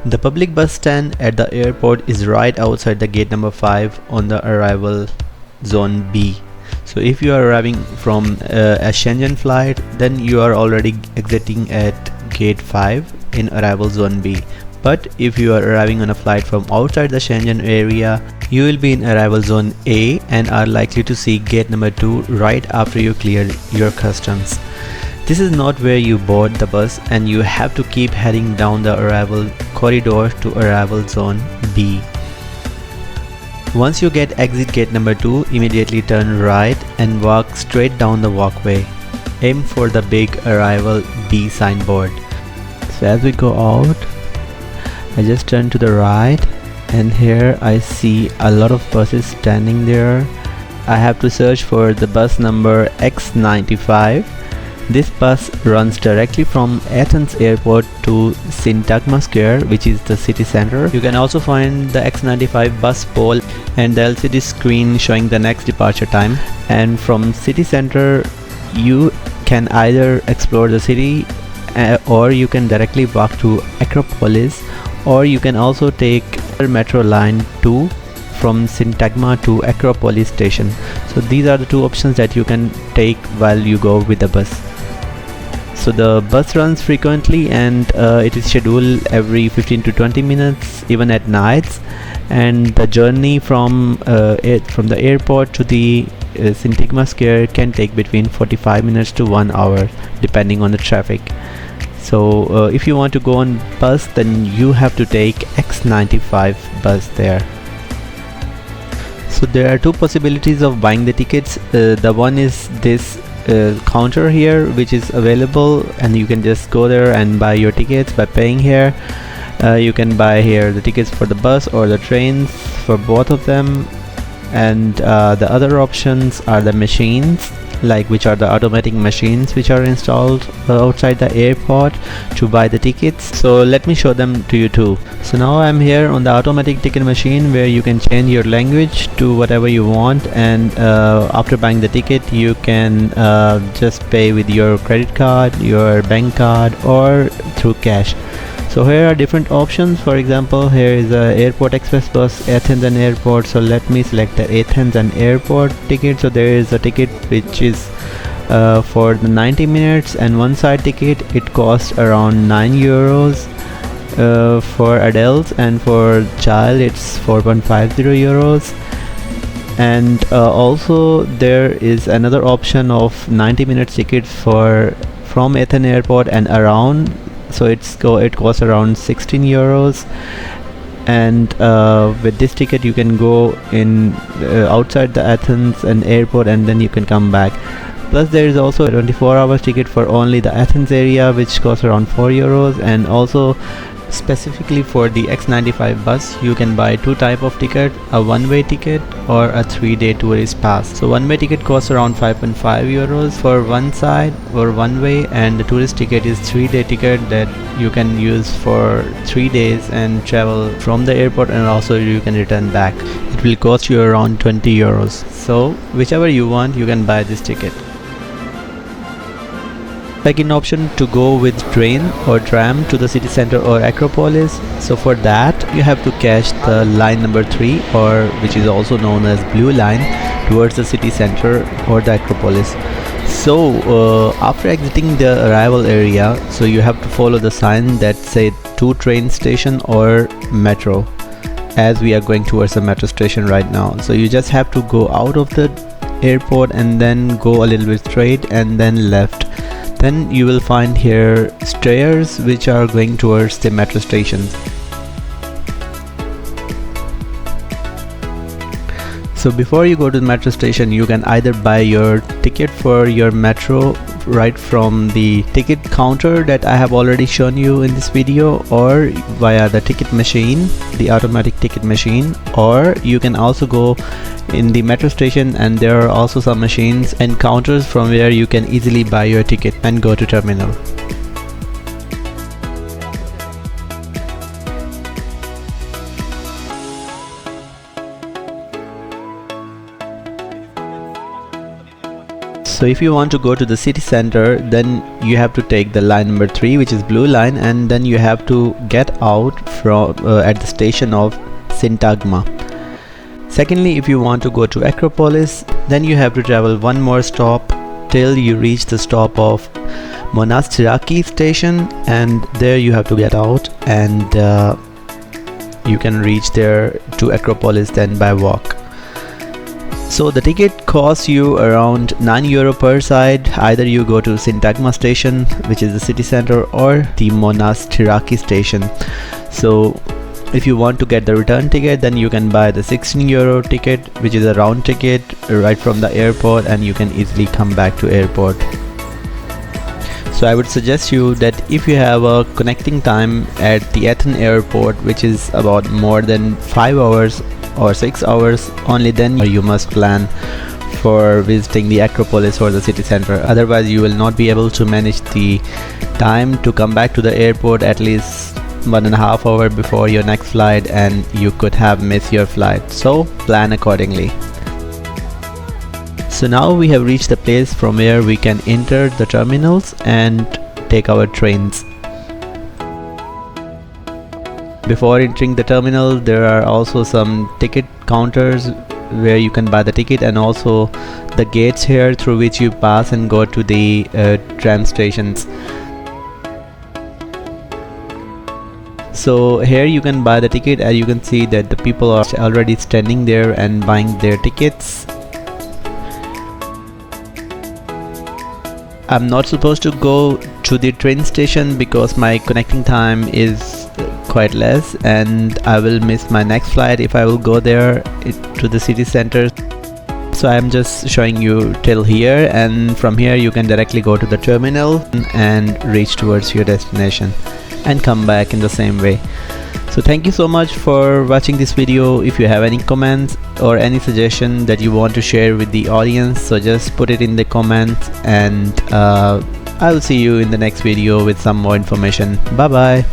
The public bus stand at the airport is right outside the gate number 5 on the arrival zone B. So if you are arriving from a Shenzhen flight, then you are already exiting at gate 5 in arrival zone B. But if you are arriving on a flight from outside the Shenzhen area, you will be in arrival zone A and are likely to see gate number 2 right after you clear your customs. This is not where you board the bus, and you have to keep heading down the arrival corridor to arrival zone B. Once you get exit gate number 2, immediately turn right and walk straight down the walkway. Aim for the big arrival B signboard. So as we go out, I just turn to the right, and here I see a lot of buses standing there. I have to search for the bus number X95. This bus runs directly from Athens Airport to Syntagma Square, which is the city center. You can also find the X95 bus pole and the LCD screen showing the next departure time. And from city center, you can either explore the city or you can directly walk to Acropolis, or you can also take metro line 2 from Syntagma to Acropolis station. So these are the two options that you can take while you go with the bus. So the bus runs frequently, and it is scheduled every 15 to 20 minutes, even at nights. And the journey from the airport to the Syntagma Square can take between 45 minutes to 1 hour, depending on the traffic. So if you want to go on bus, then you have to take X95 bus there. So there are two possibilities of buying the tickets. The one is this counter here, which is available, and you can just go there and buy your tickets by paying here. You can buy here the tickets for the bus or the trains, for both of them. And the other options are the machines, which are the automatic machines which are installed outside the airport to buy the tickets. So let me show them to you too. So now I'm here on the automatic ticket machine, where you can change your language to whatever you want, and after buying the ticket you can just pay with your credit card, your bank card, or through cash. So here are different options. For example, here is a airport express bus, Athens and Airport. So let me select the Athens and Airport ticket. So there is a ticket which is for the 90 minutes, and one side ticket, it costs around 9 euros for adults, and for child it's 4.50 euros. And also there is another option of 90 minutes ticket from Athens Airport and around. So it costs around 16 euros, and with this ticket you can go in outside the Athens and airport, and then you can come back. Plus there is also a 24 hours ticket for only the Athens area, which costs around 4 euros. And also specifically for the X95 bus, you can buy two type of ticket, a one-way ticket or a 3-day tourist pass. So one-way ticket costs around 5.5 euros for one side or one way, and the tourist ticket is 3-day ticket that you can use for 3 days and travel from the airport, and also you can return back. It will cost you around 20 euros. So whichever you want, you can buy this ticket. Second option, to go with train or tram to the city center or Acropolis. So for that you have to catch the line number 3, or which is also known as blue line, towards the city center or the Acropolis. So after exiting the arrival area, so you have to follow the sign that say to train station or metro, as we are going towards the metro station right now. So you just have to go out of the airport and then go a little bit straight and then left. Then you will find here stairs which are going towards the metro station. So before you go to the metro station, you can either buy your ticket for your metro right from the ticket counter that I have already shown you in this video, or via the ticket machine, the automatic ticket machine, or you can also go in the metro station, and there are also some machines and counters from where you can easily buy your ticket and go to terminal. So if you want to go to the city center, then you have to take the line number 3, which is blue line, and then you have to get out from at the station of Syntagma. Secondly, if you want to go to Acropolis, then you have to travel one more stop till you reach the stop of Monastiraki station, and there you have to get out, and you can reach there to Acropolis then by walk. So the ticket costs you around €9 per side. Either you go to Syntagma station, which is the city center, or the Monastiraki station. So if you want to get the return ticket, then you can buy the €16 ticket, which is a round ticket right from the airport, and you can easily come back to airport. So I would suggest you that if you have a connecting time at the Athens Airport, which is about more than 5 hours or 6 hours, only then you must plan for visiting the Acropolis or the city center. Otherwise you will not be able to manage the time to come back to the airport at least 1.5 hours before your next flight, and you could have missed your flight. So plan accordingly. So now we have reached the place from where we can enter the terminals and take our trains. Before entering the terminal, there are also some ticket counters where you can buy the ticket, and also the gates here through which you pass and go to the tram stations. So here you can buy the ticket, and you can see that the people are already standing there and buying their tickets. I'm not supposed to go to the train station because my connecting time is quite less, and I will miss my next flight if I will go there to the city center. So I'm just showing you till here, and from here you can directly go to the terminal and reach towards your destination and come back in the same way. So thank you so much for watching this video. If you have any comments or any suggestion that you want to share with the audience, so just put it in the comments, and I will see you in the next video with some more information. Bye bye.